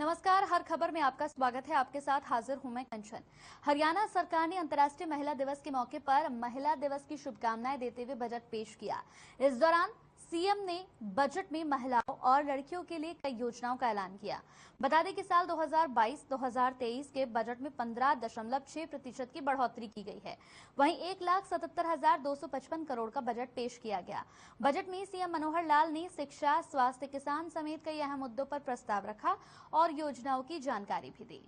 नमस्कार, हर खबर में आपका स्वागत है। आपके साथ हाजिर हूं मैं कंचन। हरियाणा सरकार ने अंतर्राष्ट्रीय महिला दिवस के मौके पर महिला दिवस की शुभकामनाएं देते हुए बजट पेश किया। इस दौरान सीएम ने बजट में महिलाओं और लड़कियों के लिए कई योजनाओं का ऐलान किया। बता दें कि साल 2022-2023 के बजट में 15.6% की बढ़ोतरी की गई है। वहीं 1,77,255 करोड़ का बजट पेश किया गया। बजट में सीएम मनोहर लाल ने शिक्षा, स्वास्थ्य, किसान समेत कई अहम मुद्दों पर प्रस्ताव रखा और योजनाओं की जानकारी भी दी।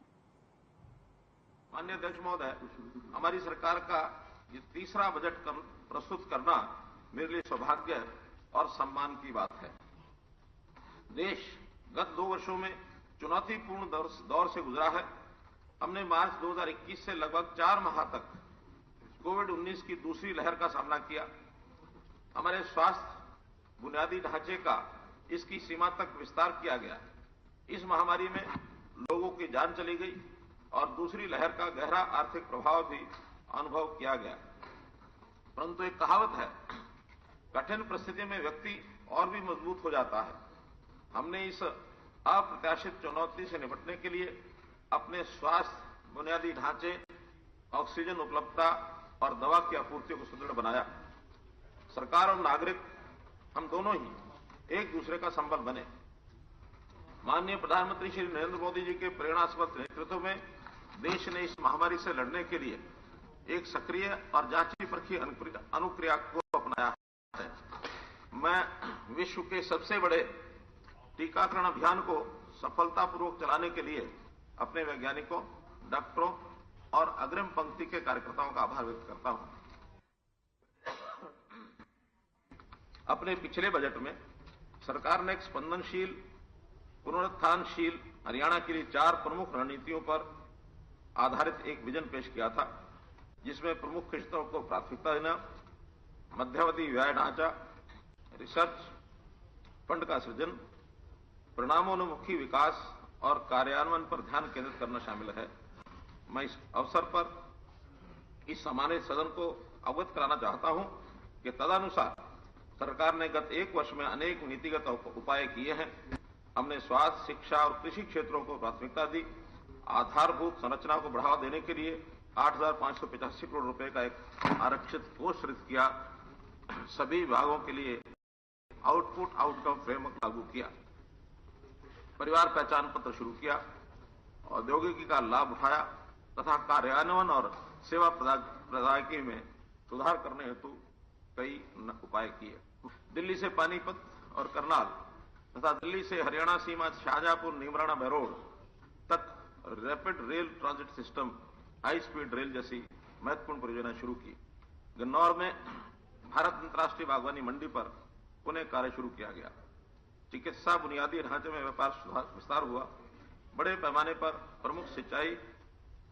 माननीय अध्यक्ष महोदय, हमारी सरकार का ये तीसरा बजट प्रस्तुत करना मेरे लिए सौभाग्य और सम्मान की बात है। देश गत 2 वर्षों में चुनौतीपूर्ण दौर से गुजरा है। हमने मार्च 2021 से लगभग 4 माह तक कोविड-19 की दूसरी लहर का सामना किया। हमारे स्वास्थ्य बुनियादी ढांचे का इसकी सीमा तक विस्तार किया गया। इस महामारी में लोगों की जान चली गई और दूसरी लहर का गहरा आर्थिक प्रभाव भी अनुभव किया गया। परंतु एक कहावत है, कठिन परिस्थिति में व्यक्ति और भी मजबूत हो जाता है। हमने इस अप्रत्याशित चुनौती से निपटने के लिए अपने स्वास्थ्य बुनियादी ढांचे, ऑक्सीजन उपलब्धता और दवा की आपूर्ति को सुदृढ़ बनाया। सरकार और नागरिक हम दोनों ही एक दूसरे का संबल बने। माननीय प्रधानमंत्री श्री नरेंद्र मोदी जी के प्रेरणास्पद नेतृत्व में देश ने इस महामारी से लड़ने के लिए एक सक्रिय और जांची परखी अनुक्रिया को अपनाया है। मैं विश्व के सबसे बड़े टीकाकरण अभियान को सफलतापूर्वक चलाने के लिए अपने वैज्ञानिकों, डॉक्टरों और अग्रिम पंक्ति के कार्यकर्ताओं का आभार व्यक्त करता हूं। अपने पिछले बजट में सरकार ने एक स्पंदनशील, पुनरुत्थानशील हरियाणा के लिए 4 प्रमुख रणनीतियों पर आधारित एक विजन पेश किया था, जिसमें प्रमुख क्षेत्रों को प्राथमिकता देना, मध्यावधि व्यय ढांचा, रिसर्च फंड का सृजन, परिणामोन्मुखी विकास और कार्यान्वयन पर ध्यान केंद्रित करना शामिल है। मैं इस अवसर पर इस सम्मानित सदन को अवगत कराना चाहता हूं कि तदनुसार सरकार ने गत 1 वर्ष में अनेक नीतिगत उपाय किए हैं। हमने स्वास्थ्य, शिक्षा और कृषि क्षेत्रों को प्राथमिकता दी। आधारभूत संरचना को बढ़ावा देने के लिए 8,585 करोड़ रुपए का एक आरक्षित कोष सृजित किया। सभी विभागों के लिए आउटपुट आउटकम फ्रेमवर्क लागू किया। परिवार पहचान पत्र शुरू किया। औद्योगिकी का लाभ उठाया तथा कार्यान्वयन और सेवा प्रदायगी में सुधार करने हेतु कई उपाय किए। दिल्ली से पानीपत और करनाल तथा दिल्ली से हरियाणा सीमा शाहजहांपुर, नीमराणा, बहरोड तक rapid rail transit system, high speed rail जैसी महत्वपूर्ण परियोजनाएं शुरू की। गन्नौर में भारत अंतर्राष्ट्रीय बागवानी मंडी पर पुनः कार्य शुरू किया गया। चिकित्सा बुनियादी ढांचे में व्यापार विस्तार हुआ। बड़े पैमाने पर प्रमुख सिंचाई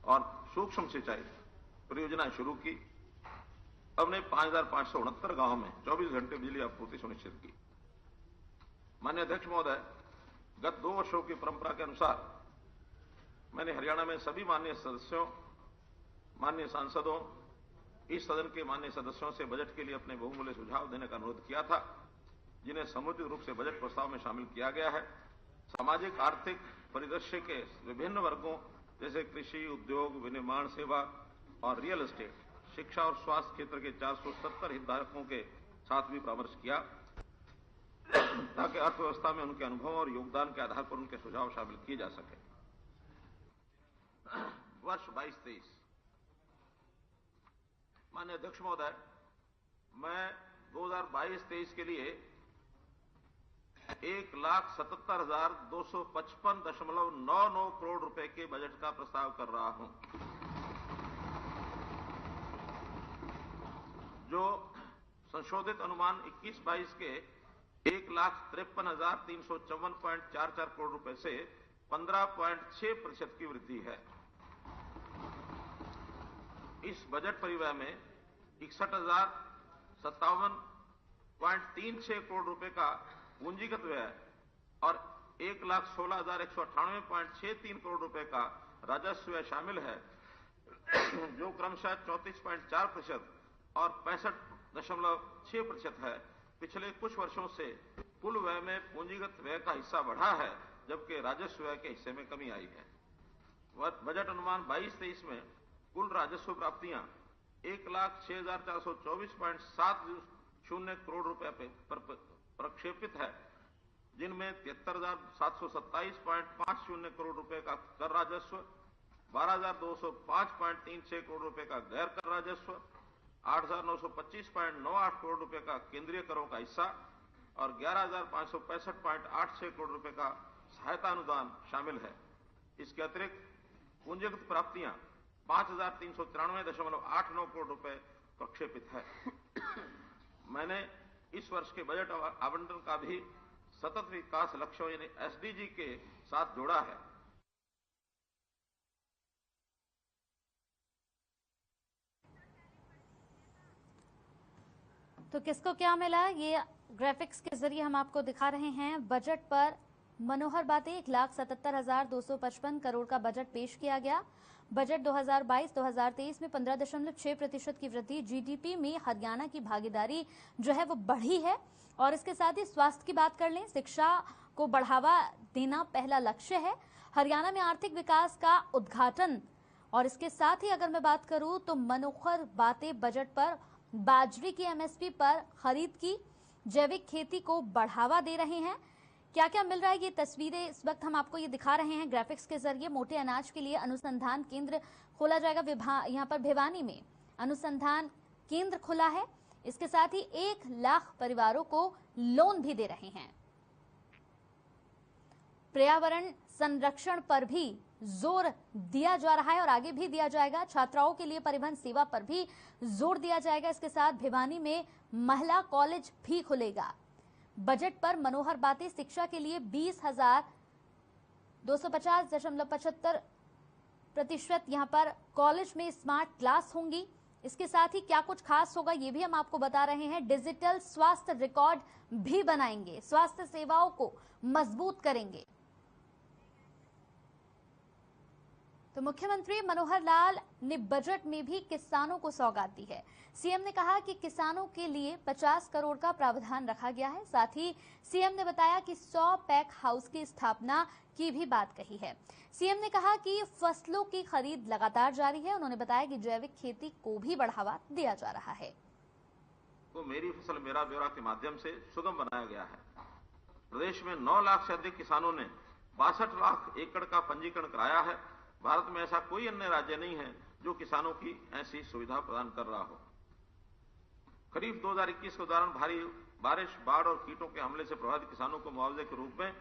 और सूक्ष्म सिंचाई परियोजनाएं शुरू की। हमने 5,569 गांवों में 24 घंटे बिजली आपूर्ति सुनिश्चित की। माननीय अध्यक्ष महोदय, गत 2 वर्षों की परंपरा के अनुसार मैंने हरियाणा में सभी माननीय सदस्यों, माननीय सांसदों, इस सदन के माननीय सदस्यों से बजट के लिए अपने बहुमूल्य सुझाव देने का अनुरोध किया था, जिन्हें समुचित रूप से बजट प्रस्ताव में शामिल किया गया है। सामाजिक आर्थिक परिदृश्य के विभिन्न वर्गों जैसे कृषि, उद्योग, विनिर्माण सेवा और रियल एस्टेट, शिक्षा और स्वास्थ्य क्षेत्र के 470 हितधारकों के साथ भी परामर्श किया, ताकि अर्थव्यवस्था में उनके अनुभव और योगदान के आधार पर उनके सुझाव शामिल किए जा सके। वर्ष 22-23, माननीय अध्यक्ष महोदय, मैं 2022-23 के लिए 1,77,255.99 करोड़ रुपए के बजट का प्रस्ताव कर रहा हूं, जो संशोधित अनुमान 21-22 के 1,53,354.44 करोड़ रुपए से 15.6% की वृद्धि है। इस बजट परिव्यय में 61,057.36 करोड़ रुपए का पूंजीगत व्यय और 1,16,198.63 करोड़ रुपए का राजस्व व्यय शामिल है, जो क्रमशः 34.4% और 65.6% है। पिछले कुछ वर्षों से कुल व्यय में पूंजीगत व्यय का हिस्सा बढ़ा है, जबकि राजस्व व्यय के हिस्से में कमी आई है। बजट अनुमान 22-23 में कुल राजस्व प्राप्तियां 1,06,424.70 करोड़ रुपए पर प्रक्षेपित है, जिनमें 73,727.50 करोड़ रुपए का कर राजस्व, 12,205.36 करोड़ रुपए का गैर कर राजस्व, 8,925.98 करोड़ रुपए का केंद्रीय करों का हिस्सा और 11,565.86 करोड़ रुपए का सहायता अनुदान शामिल है। इसके अतिरिक्त पूंजीगत प्राप्तियां 5,393.89 करोड़ रुपए प्रक्षेपित है। मैंने इस वर्ष के बजट आवंटन का भी सतत विकास लक्ष्यों यानी एसडीजी के साथ जोड़ा है। तो किसको क्या मिला, ये ग्राफिक्स के जरिए हम आपको दिखा रहे हैं। बजट पर मनोहर बातें, 1,77,255 करोड़ का बजट पेश किया गया। बजट 2022-2023 में 15.6% की वृद्धि। जीडीपी में हरियाणा की भागीदारी जो है वो बढ़ी है। और इसके साथ ही स्वास्थ्य की बात कर लें, शिक्षा को बढ़ावा देना पहला लक्ष्य है। हरियाणा में आर्थिक विकास का उद्घाटन। और इसके साथ ही अगर मैं बात करूं तो मनोहर बातें बजट पर बाजरे की एमएसपी पर खरीद की, जैविक खेती को बढ़ावा दे रहे हैं। क्या क्या मिल रहा है, ये तस्वीरें इस वक्त हम आपको ये दिखा रहे हैं ग्राफिक्स के जरिए। मोटे अनाज के लिए अनुसंधान केंद्र खोला जाएगा। यहाँ पर भिवानी में अनुसंधान केंद्र खुला है। इसके साथ ही 1 लाख परिवारों को लोन भी दे रहे हैं। पर्यावरण संरक्षण पर भी जोर दिया जा रहा है और आगे भी दिया जाएगा। छात्राओं के लिए परिवहन सेवा पर भी जोर दिया जाएगा। इसके साथ भिवानी में महिला कॉलेज भी खुलेगा। बजट पर मनोहर बातें, शिक्षा के लिए 20,250.75% यहां पर कॉलेज में स्मार्ट क्लास होंगी। इसके साथ ही क्या कुछ खास होगा ये भी हम आपको बता रहे हैं। डिजिटल स्वास्थ्य रिकॉर्ड भी बनाएंगे, स्वास्थ्य सेवाओं को मजबूत करेंगे। तो मुख्यमंत्री मनोहर लाल ने बजट में भी किसानों को सौगात दी है। सीएम ने कहा कि किसानों के लिए 50 करोड़ का प्रावधान रखा गया है। साथ ही सीएम ने बताया कि 100 पैक हाउस की स्थापना की भी बात कही है। सीएम ने कहा कि फसलों की खरीद लगातार जारी है। उन्होंने बताया कि जैविक खेती को भी बढ़ावा दिया जा रहा है। तो मेरी फसल मेरा ब्यौरा के माध्यम से सुगम बनाया गया है। प्रदेश में 9 लाख से अधिक किसानों ने 62 लाख एकड़ का पंजीकरण कराया है। भारत में ऐसा कोई अन्य राज्य नहीं है जो किसानों की ऐसी सुविधा प्रदान कर रहा हो। खरीफ 2021 के दौरान भारी बारिश, बाढ़ और कीटों के हमले से प्रभावित किसानों को मुआवजे के रूप में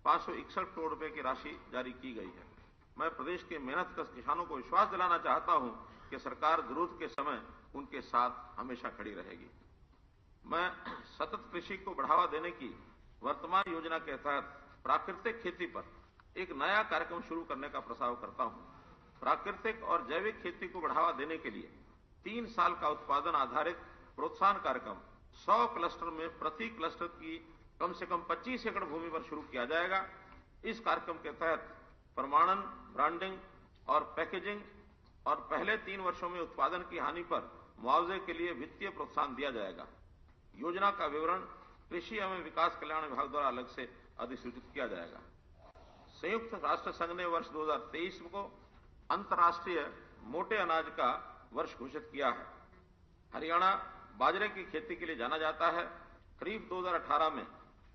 561 करोड़ रुपए की राशि जारी की गई है। मैं प्रदेश के मेहनतकश किसानों को विश्वास दिलाना चाहता हूं कि सरकार जरूरत के समय उनके साथ हमेशा खड़ी रहेगी। मैं सतत कृषि को बढ़ावा देने की वर्तमान योजना के तहत प्राकृतिक खेती पर एक नया कार्यक्रम शुरू करने का प्रस्ताव करता हूं। प्राकृतिक और जैविक खेती को बढ़ावा देने के लिए 3 साल का उत्पादन आधारित प्रोत्साहन कार्यक्रम 100 क्लस्टर में प्रति क्लस्टर की कम से कम 25 एकड़ भूमि पर शुरू किया जाएगा। इस कार्यक्रम के तहत प्रमाणन, ब्रांडिंग और पैकेजिंग और पहले 3 वर्षों में उत्पादन की हानि पर मुआवजे के लिए वित्तीय प्रोत्साहन दिया जाएगा। योजना का विवरण कृषि एवं विकास कल्याण विभाग द्वारा अलग से अधिसूचित किया जाएगा। संयुक्त राष्ट्र संघ ने वर्ष 2023 को अंतर्राष्ट्रीय मोटे अनाज का वर्ष घोषित किया है। हरियाणा बाजरे की खेती के लिए जाना जाता है। खरीफ 2018 में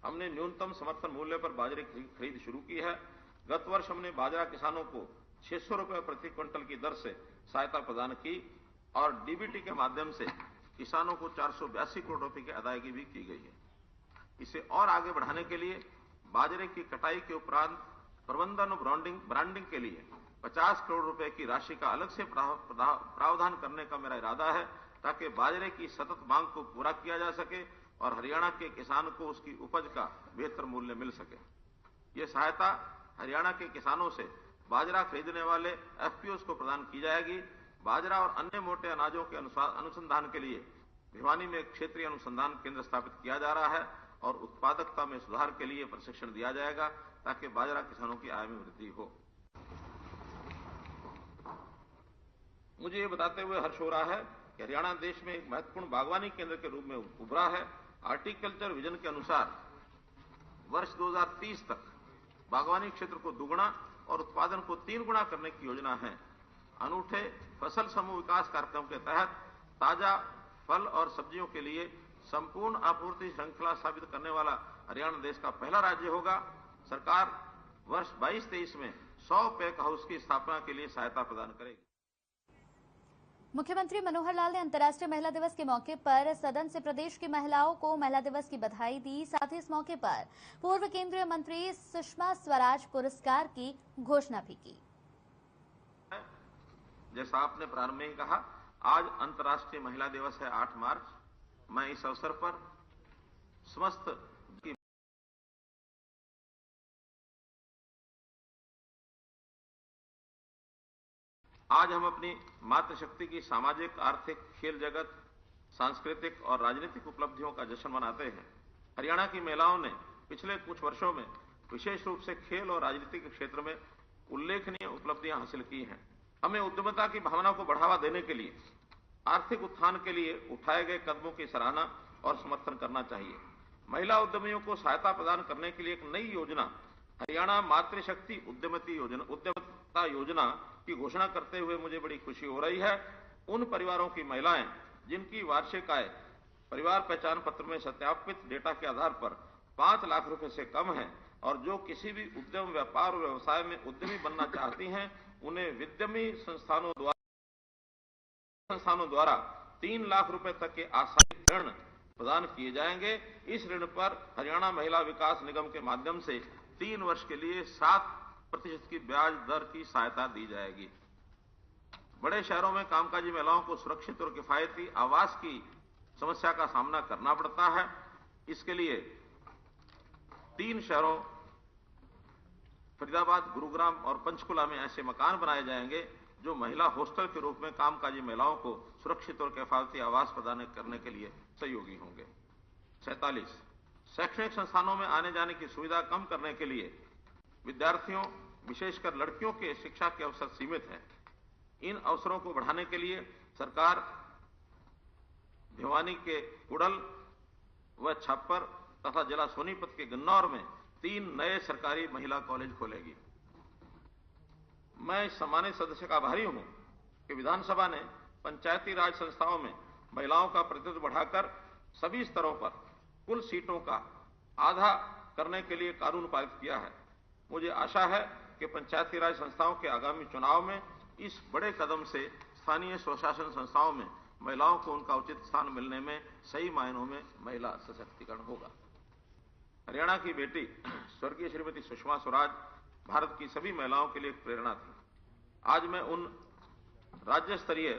हमने न्यूनतम समर्थन मूल्य पर बाजरे की खरीद शुरू की है। गत वर्ष हमने बाजरा किसानों को 600 रुपए प्रति क्विंटल की दर से सहायता प्रदान की और डीबीटी के माध्यम से किसानों को 482 करोड़ रुपए की अदायगी भी की गई है। इसे और आगे बढ़ाने के लिए बाजरे की कटाई के उपरांत प्रबंधन और ब्रांडिंग के लिए 50 करोड़ रुपए की राशि का अलग से प्रावधान करने का मेरा इरादा है, ताकि बाजरे की सतत मांग को पूरा किया जा सके और हरियाणा के किसान को उसकी उपज का बेहतर मूल्य मिल सके। ये सहायता हरियाणा के किसानों से बाजरा खरीदने वाले एफपीओस को प्रदान की जाएगी। बाजरा और अन्य मोटे अनाजों के अनुसंधान के लिए भिवानी में एक क्षेत्रीय अनुसंधान केंद्र स्थापित किया जा रहा है और उत्पादकता में सुधार के लिए प्रशिक्षण दिया जाएगा, ताकि बाजरा किसानों की आय में वृद्धि हो। मुझे ये बताते हुए हर्ष हो रहा है कि हरियाणा देश में एक महत्वपूर्ण बागवानी केंद्र के रूप में उभरा है। हार्टिकल्चर विजन के अनुसार वर्ष 2030 तक बागवानी क्षेत्र को दुगुना और उत्पादन को 3 गुना करने की योजना है। अनूठे फसल समूह विकास कार्यक्रम के तहत ताजा फल और सब्जियों के लिए संपूर्ण आपूर्ति श्रृंखला स्थापित करने वाला हरियाणा देश का पहला राज्य होगा। सरकार वर्ष 22-23 में 100 पैक हाउस की स्थापना के लिए सहायता प्रदान करेगी। मुख्यमंत्री मनोहर लाल ने अंतर्राष्ट्रीय महिला दिवस के मौके पर सदन से प्रदेश की महिलाओं को महिला दिवस की बधाई दी। साथ ही इस मौके पर पूर्व केंद्रीय मंत्री सुषमा स्वराज पुरस्कार की घोषणा भी की। जैसा आपने प्रारंभ में ही कहा, आज अंतर्राष्ट्रीय महिला दिवस है 8 मार्च। मैं इस अवसर पर समस्त आज हम अपनी मातृशक्ति की सामाजिक, आर्थिक, खेल जगत, सांस्कृतिक और राजनीतिक उपलब्धियों का जश्न मनाते हैं। हरियाणा की महिलाओं ने पिछले कुछ वर्षों में विशेष रूप से खेल और राजनीति के क्षेत्र में उल्लेखनीय उपलब्धियां हासिल की हैं। हमें उद्यमिता की भावना को बढ़ावा देने के लिए, आर्थिक उत्थान के लिए उठाए गए कदमों की सराहना और समर्थन करना चाहिए। महिला उद्यमियों को सहायता प्रदान करने के लिए एक नई योजना, हरियाणा मातृशक्ति उद्यमिता योजना की घोषणा करते हुए मुझे बड़ी खुशी हो रही है। उन परिवारों की महिलाएं जिनकी वार्षिक आय परिवार पहचान पत्र में सत्यापित डेटा के आधार पर 5 लाख रुपए से कम है और जो किसी भी उद्यम, व्यापार और व्यवसाय में उद्यमी बनना चाहती हैं, उन्हें विद्यमी संस्थानों द्वारा 3 लाख रुपए तक के आसानी ऋण प्रदान किए जाएंगे। इस ऋण पर हरियाणा महिला विकास निगम के माध्यम से 3 वर्ष के लिए 7% की ब्याज दर की सहायता दी जाएगी। बड़े शहरों में कामकाजी महिलाओं को सुरक्षित और किफायती आवास की समस्या का सामना करना पड़ता है। इसके लिए 3 शहरों फरीदाबाद, गुरुग्राम और पंचकुला में ऐसे मकान बनाए जाएंगे जो महिला हॉस्टल के रूप में कामकाजी महिलाओं को सुरक्षित और किफायती आवास प्रदान करने के लिए सहयोगी होंगे। 47 शैक्षणिक संस्थानों में आने जाने की सुविधा कम करने के लिए विद्यार्थियों, विशेषकर लड़कियों के शिक्षा के अवसर सीमित हैं। इन अवसरों को बढ़ाने के लिए सरकार भिवानी के कुड़ल व छापर तथा जिला सोनीपत के गन्नौर में 3 नए सरकारी महिला कॉलेज खोलेगी। मैं इस सम्मानित सदस्य का आभारी हूं कि विधानसभा ने पंचायती राज संस्थाओं में महिलाओं का प्रतिनिधित्व बढ़ाकर सभी स्तरों पर कुल सीटों का आधा करने के लिए कानून पारित किया है। मुझे आशा है कि पंचायती राज संस्थाओं के आगामी चुनाव में इस बड़े कदम से स्थानीय स्वशासन संस्थाओं में महिलाओं को उनका उचित स्थान मिलने में सही मायनों में महिला सशक्तिकरण होगा। हरियाणा की बेटी स्वर्गीय श्रीमती सुषमा स्वराज भारत की सभी महिलाओं के लिए एक प्रेरणा थी। आज मैं राज्य स्तरीय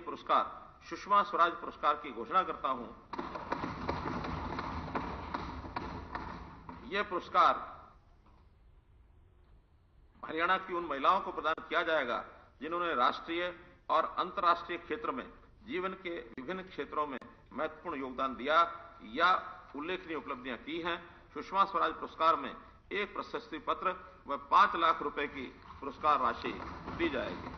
पुरस्कार सुषमा स्वराज पुरस्कार की घोषणा करता हूं। यह पुरस्कार हरियाणा की उन महिलाओं को प्रदान किया जाएगा जिन्होंने राष्ट्रीय और अंतर्राष्ट्रीय क्षेत्र में जीवन के विभिन्न क्षेत्रों में महत्वपूर्ण योगदान दिया या उल्लेखनीय उपलब्धियां की हैं। सुषमा स्वराज पुरस्कार में एक प्रशस्ति पत्र व 5 लाख रुपए की पुरस्कार राशि दी जाएगी।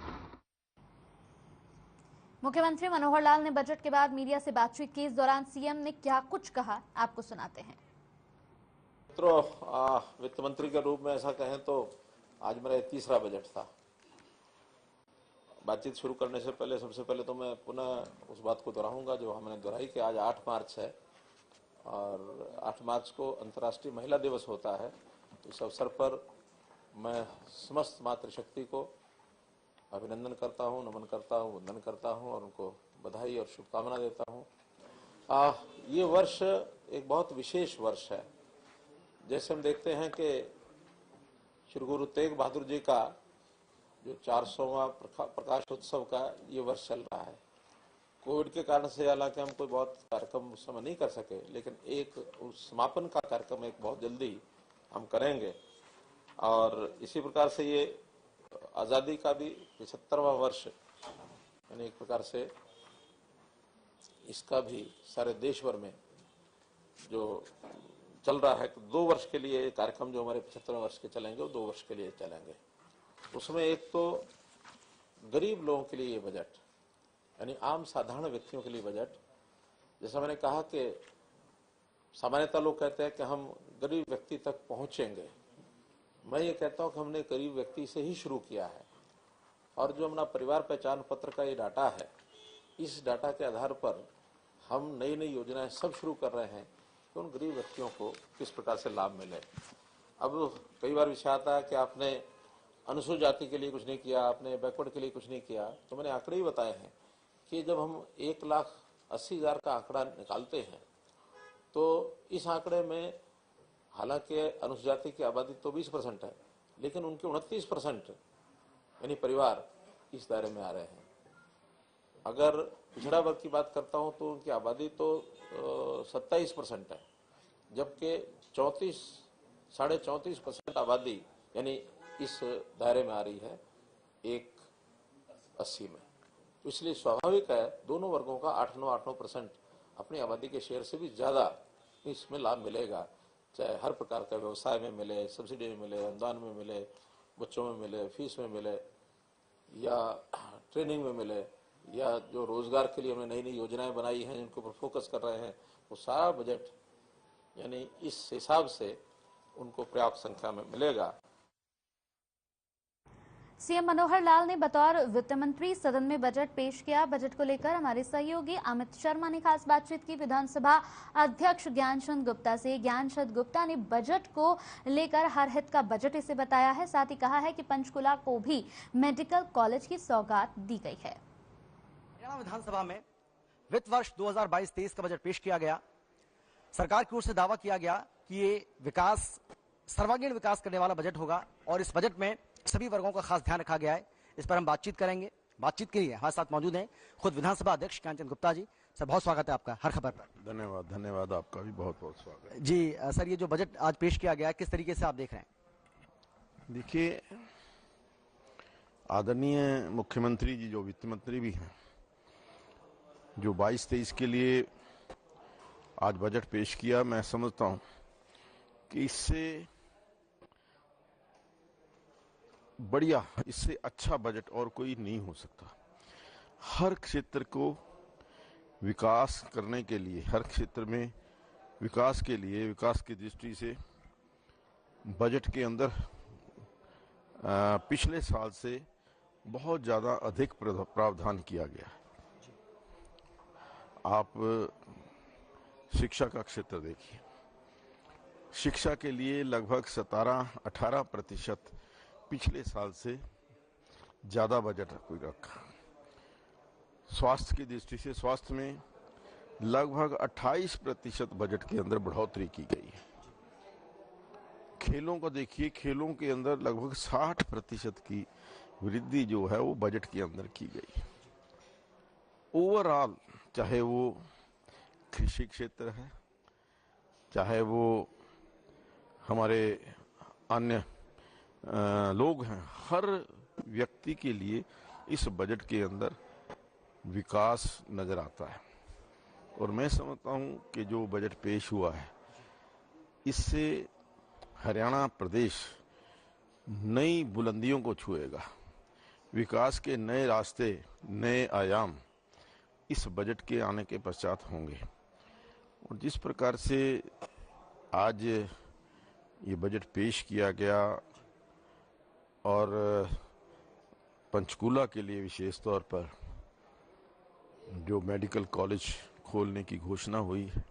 मुख्यमंत्री मनोहर लाल ने बजट के बाद मीडिया से बातचीत की। इस दौरान सीएम ने क्या कुछ कहा, आपको सुनाते हैं। वित्त मंत्री के रूप में ऐसा कहें तो आज मेरा 3रा बजट था। बातचीत शुरू करने से पहले सबसे पहले तो मैं पुनः उस बात को दोहराऊंगा जो हमने दोहराई कि आज 8 मार्च है और 8 मार्च को अंतर्राष्ट्रीय महिला दिवस होता है। इस अवसर पर मैं समस्त मातृशक्ति को अभिनंदन करता हूं, नमन करता हूं, वंदन करता हूं और उनको बधाई और शुभकामना देता हूं। ये वर्ष एक बहुत विशेष वर्ष है। जैसे हम देखते हैं कि श्री गुरु तेग बहादुर जी का जो 400वां प्रकाश उत्सव का ये वर्ष चल रहा है। कोविड के कारण से हालांकि हम कोई बहुत कार्यक्रम उस समय नहीं कर सके, लेकिन एक समापन का कार्यक्रम एक बहुत जल्दी हम करेंगे। और इसी प्रकार से ये आज़ादी का भी 75वां वर्ष, यानी एक प्रकार से इसका भी सारे देश भर में जो चल रहा है। 2 वर्ष के लिए कार्यक्रम जो हमारे 75वें वर्ष के चलेंगे वो 2 वर्ष के लिए चलेंगे। उसमें एक तो गरीब लोगों के लिए ये बजट, यानी आम साधारण व्यक्तियों के लिए बजट, जैसा मैंने कहा कि सामान्यतः लोग कहते हैं कि हम गरीब व्यक्ति तक पहुंचेंगे। मैं ये कहता हूं कि हमने गरीब व्यक्ति से ही शुरू किया है, और जो अपना परिवार पहचान पत्र का ये डाटा है, इस डाटा के आधार पर हम नई नई योजनाएं सब शुरू कर रहे हैं कि उन गरीब व्यक्तियों को किस प्रकार से लाभ मिले। अब कई बार विषय आता है कि आपने अनुसूचित जाति के लिए कुछ नहीं किया, आपने बैकवर्ड के लिए कुछ नहीं किया। तो मैंने आंकड़े ही बताए हैं कि जब हम 1,80,000 का आंकड़ा निकालते हैं तो इस आंकड़े में हालांकि अनुसूचित जाति की आबादी तो 20% है, लेकिन उनके 29% यानी परिवार इस दायरे में आ रहे हैं। अगर पिछड़ा वर्ग की बात करता हूं तो उनकी आबादी तो 27% है, जबकि 34.5% आबादी यानी इस दायरे में आ रही है 1,80 में। तो इसलिए स्वाभाविक है दोनों वर्गों का 8-9% अपनी आबादी के शेयर से भी ज्यादा इसमें लाभ मिलेगा, चाहे हर प्रकार का व्यवसाय में मिले, सब्सिडी में मिले, अनुदान में मिले, बच्चों में मिले, फीस में मिले, या ट्रेनिंग में मिले, या जो रोजगार के लिए हमने नई नई योजनाएं बनाई हैं जिनके ऊपर फोकस कर रहे हैं, वो सारा बजट यानी इस हिसाब से उनको पर्याप्त संख्या में मिलेगा। सीएम मनोहर लाल ने बतौर वित्त मंत्री सदन में बजट पेश किया। बजट को लेकर हमारे सहयोगी अमित शर्मा ने खास बातचीत की विधानसभा अध्यक्ष ज्ञानचंद गुप्ता से। ज्ञानचंद गुप्ता ने बजट को लेकर हर हित का बजट इसे बताया है, साथ ही कहा है कि पंचकुला को भी मेडिकल कॉलेज की सौगात दी गई है। हरियाणा विधानसभा में वित्त वर्ष 2022-23 का बजट पेश किया गया। सरकार की ओर से दावा किया गया कि ये सर्वांगीण विकास करने वाला बजट होगा और इस बजट में सभी वर्गों का खास ध्यान रखा गया है। इस पर हम बातचीत करेंगे। बातचीत के लिए हमारे साथ मौजूद हैं खुद विधानसभा अध्यक्ष ज्ञानचंद गुप्ता जी। सर, बहुत स्वागत है आपका हर खबर पर। धन्यवाद, आपका भी बहुत बहुत स्वागत है जी। सर, ये जो बजट आज पेश किया गया किस तरीके से आप देख रहे हैं? देखिए, आदरणीय मुख्यमंत्री जी जो वित्त मंत्री भी हैं, जो 22-23 के लिए आज बजट पेश किया, मैं समझता हूं कि इससे बढ़िया, इससे अच्छा बजट और कोई नहीं हो सकता। हर क्षेत्र को विकास करने के लिए, हर क्षेत्र में विकास के लिए, विकास की दृष्टि से बजट के अंदर पिछले साल से बहुत ज्यादा अधिक प्रावधान किया गया है। आप शिक्षा का क्षेत्र देखिए, शिक्षा के लिए लगभग 17-18% पिछले साल से ज्यादा बजट कोई रखा। स्वास्थ्य की दृष्टि से स्वास्थ्य में लगभग 28% बजट के अंदर बढ़ोतरी की गई है। खेलों को देखिए, खेलों के अंदर लगभग 60% की वृद्धि जो है वो बजट के अंदर की गई। ओवरऑल, चाहे वो कृषि क्षेत्र है, चाहे वो हमारे अन्य लोग हैं, हर व्यक्ति के लिए इस बजट के अंदर विकास नजर आता है। और मैं समझता हूं कि जो बजट पेश हुआ है, इससे हरियाणा प्रदेश नई बुलंदियों को छुएगा। विकास के नए रास्ते, नए आयाम इस बजट के आने के पश्चात होंगे। और जिस प्रकार से आज ये बजट पेश किया गया और पंचकूला के लिए विशेष तौर पर जो मेडिकल कॉलेज खोलने की घोषणा हुई है,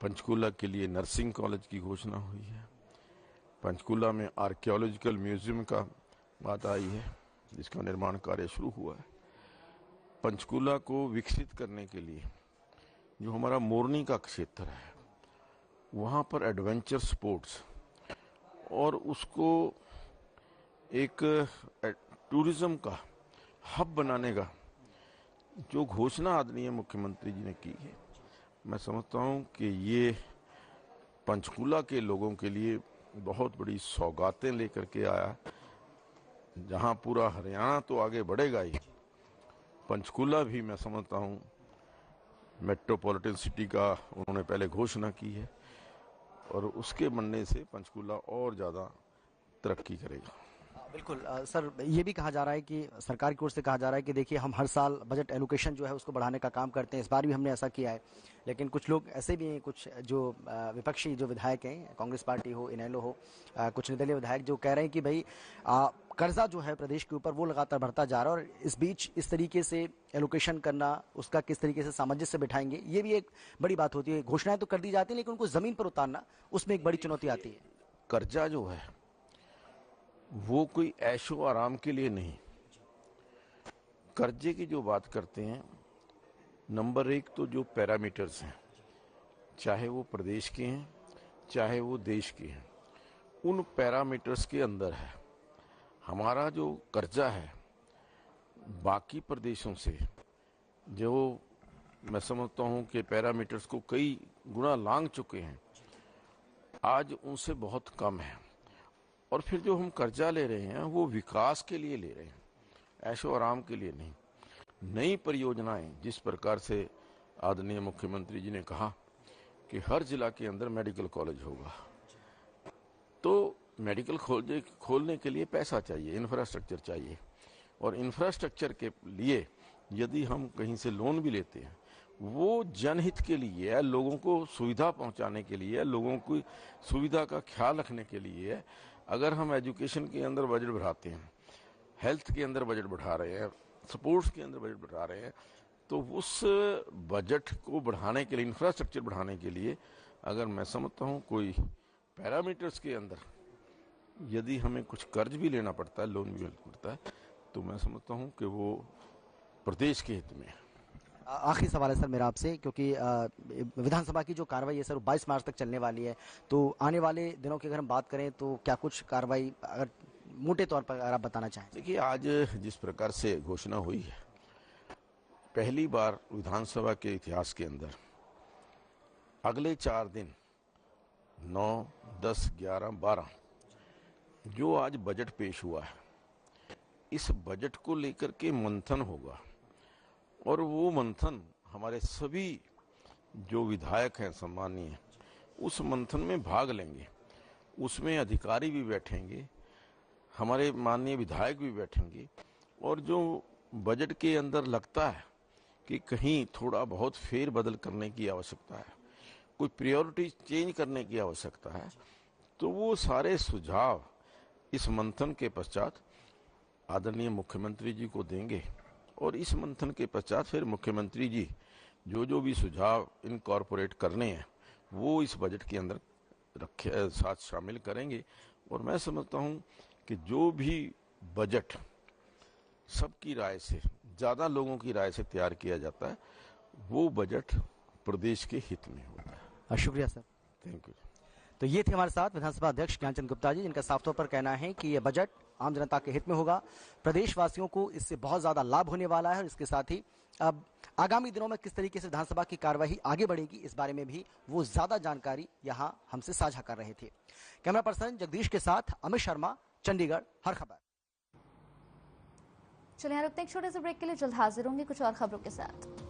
पंचकूला के लिए नर्सिंग कॉलेज की घोषणा हुई है, पंचकूला में आर्कियोलॉजिकल म्यूजियम का बात आई है जिसका निर्माण कार्य शुरू हुआ है। पंचकूला को विकसित करने के लिए जो हमारा मोरनी का क्षेत्र है, वहां पर एडवेंचर स्पोर्ट्स और उसको एक टूरिज्म का हब बनाने का जो घोषणा आदरणीय मुख्यमंत्री जी ने की है, मैं समझता हूं कि ये पंचकूला के लोगों के लिए बहुत बड़ी सौगातें लेकर के आया। जहां पूरा हरियाणा तो आगे बढ़ेगा ही, पंचकूला भी मैं समझता हूं मेट्रोपॉलिटन सिटी का उन्होंने पहले घोषणा की है और उसके बनने से पंचकूला और ज्यादा तरक्की करेगा। बिल्कुल सर, ये भी कहा जा रहा है कि सरकार की ओर से कहा जा रहा है कि देखिए हम हर साल बजट एलोकेशन जो है उसको बढ़ाने का काम करते हैं, इस बार भी हमने ऐसा किया है। लेकिन कुछ लोग ऐसे भी हैं, कुछ जो विपक्षी जो विधायक हैं, कांग्रेस पार्टी हो, इनेलो हो, कुछ निर्दलीय विधायक जो कह रहे हैं कि भाई कर्जा जो है प्रदेश के ऊपर वो लगातार बढ़ता जा रहा है, और इस बीच इस तरीके से एलोकेशन करना, उसका किस तरीके से सामंजस्य बिठाएंगे, ये भी एक बड़ी बात होती है। घोषणाएं तो कर दी जाती है लेकिन उनको जमीन पर उतारना, उसमें एक बड़ी चुनौती आती है। कर्जा जो है वो कोई ऐशो आराम के लिए नहीं। कर्जे की जो बात करते हैं, नंबर एक तो जो पैरामीटर्स हैं, चाहे वो प्रदेश के हैं चाहे वो देश के हैं, उन पैरामीटर्स के अंदर है। हमारा जो कर्जा है बाकी प्रदेशों से, जो मैं समझता हूं कि पैरामीटर्स को कई गुना लांघ चुके हैं, आज उनसे बहुत कम है। और फिर जो हम कर्जा ले रहे हैं वो विकास के लिए ले रहे हैं, ऐशो आराम के लिए नहीं। नई परियोजनाएं, जिस प्रकार से आदरणीय मुख्यमंत्री जी ने कहा कि हर जिला के अंदर मेडिकल कॉलेज होगा, तो मेडिकल खोलने के लिए पैसा चाहिए, इंफ्रास्ट्रक्चर चाहिए। और इंफ्रास्ट्रक्चर के लिए यदि हम कहीं से लोन भी लेते हैं, वो जनहित के लिए है, लोगों को सुविधा पहुंचाने के लिए है, लोगों की सुविधा का ख्याल रखने के लिए है। अगर हम एजुकेशन के अंदर बजट बढ़ाते हैं, हेल्थ के अंदर बजट बढ़ा रहे हैं, स्पोर्ट्स के अंदर बजट बढ़ा रहे हैं, तो उस बजट को बढ़ाने के लिए, इंफ्रास्ट्रक्चर बढ़ाने के लिए, अगर मैं समझता हूं कोई पैरामीटर्स के अंदर यदि हमें कुछ कर्ज भी लेना पड़ता है, लोन भी लेना पड़ता है, तो मैं समझता हूं कि वो प्रदेश के हित में है। आखिरी सवाल है सर मेरा आपसे, क्योंकि विधानसभा की जो कार्रवाई है सर 22 मार्च तक चलने वाली है, तो आने वाले दिनों की अगर हम बात करें तो क्या कुछ कार्रवाई, अगर मोटे तौर पर अगर आप बताना चाहें। देखिए, आज जिस प्रकार से घोषणा हुई है, पहली बार विधानसभा के इतिहास के अंदर अगले 4 दिन 9, 10, 11, 12 जो आज बजट पेश हुआ है, इस बजट को लेकर के मंथन होगा। और वो मंथन हमारे सभी जो विधायक हैं सम्मानीय, उस मंथन में भाग लेंगे। उसमें अधिकारी भी बैठेंगे, हमारे माननीय विधायक भी बैठेंगे, और जो बजट के अंदर लगता है कि कहीं थोड़ा बहुत फेर बदल करने की आवश्यकता है, कोई प्रायोरिटी चेंज करने की आवश्यकता है, तो वो सारे सुझाव इस मंथन के पश्चात आदरणीय मुख्यमंत्री जी को देंगे। और इस मंथन के पश्चात फिर मुख्यमंत्री जी जो भी सुझाव इनकॉर्पोरेट करने हैं वो इस बजट के अंदर साथ शामिल करेंगे। और मैं समझता हूं कि जो भी बजट सबकी राय से, ज्यादा लोगों की राय से तैयार किया जाता है, वो बजट प्रदेश के हित में होता है। शुक्रिया सर। Thank you. तो ये थे हमारे साथ विधानसभा अध्यक्ष ज्ञानचंद गुप्ता जी, जिनका साफ तौर पर कहना है कि यह बजट आम जनता के हित में होगा, प्रदेशवासियों को इससे बहुत ज्यादा लाभ होने वाला है। और इसके साथ ही अब आगामी दिनों में किस तरीके से विधानसभा की कार्यवाही आगे बढ़ेगी, इस बारे में भी वो ज्यादा जानकारी यहां हमसे साझा कर रहे थे। कैमरा पर्सन जगदीश के साथ अमित शर्मा, चंडीगढ़, हर खबर। चलिए रुकते हैं एक छोटे से ब्रेक के लिए, जल्द हाजिर होंगे कुछ और खबरों के साथ।